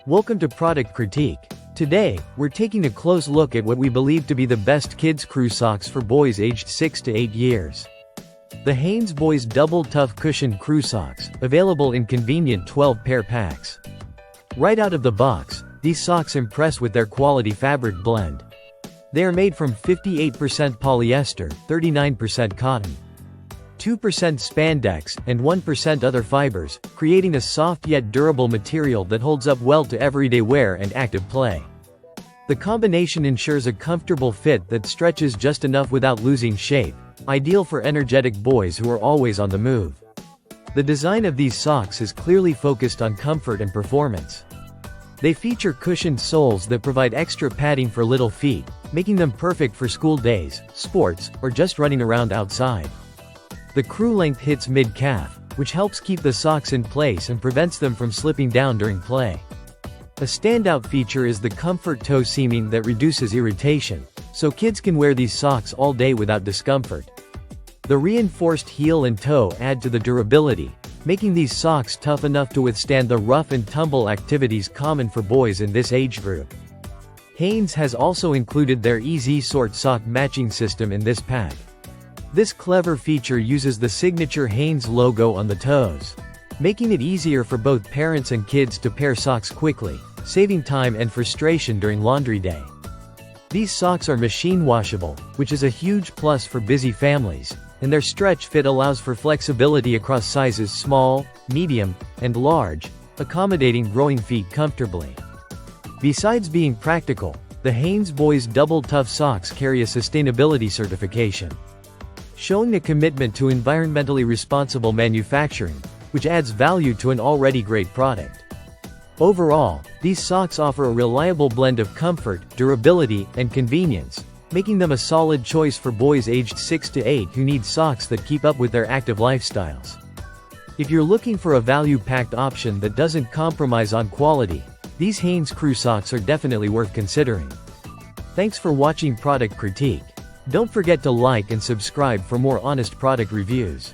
Welcome to Product Critique. Today, we're taking a close look at what we believe to be the best kids' crew socks for boys aged 6 to 8 years. The Hanes Boys Double Tough Cushioned Crew Socks, available in convenient 12-pair packs. Right out of the box, these socks impress with their quality fabric blend. They are made from 58% polyester, 39% cotton, 2% spandex, and 1% other fibers, creating a soft yet durable material that holds up well to everyday wear and active play. The combination ensures a comfortable fit that stretches just enough without losing shape, ideal for energetic boys who are always on the move. The design of these socks is clearly focused on comfort and performance. They feature cushioned soles that provide extra padding for little feet, making them perfect for school days, sports, or just running around outside. The crew length hits mid-calf, which helps keep the socks in place and prevents them from slipping down during play. A standout feature is the comfort toe seaming that reduces irritation, so kids can wear these socks all day without discomfort. The reinforced heel and toe add to the durability, making these socks tough enough to withstand the rough and tumble activities common for boys in this age group. Hanes has also included their Easy Sort sock matching system in this pack. This clever feature uses the signature Hanes logo on the toes, making it easier for both parents and kids to pair socks quickly, saving time and frustration during laundry day. These socks are machine washable, which is a huge plus for busy families, and their stretch fit allows for flexibility across sizes small, medium, and large, accommodating growing feet comfortably. Besides being practical, the Hanes Boys Double Tough Socks carry a sustainability certification, showing a commitment to environmentally responsible manufacturing, which adds value to an already great product. Overall, these socks offer a reliable blend of comfort, durability, and convenience, making them a solid choice for boys aged 6 to 8 who need socks that keep up with their active lifestyles. If you're looking for a value-packed option that doesn't compromise on quality, these Hanes Crew Socks are definitely worth considering. Thanks for watching Product Critique. Don't forget to like and subscribe for more honest product reviews.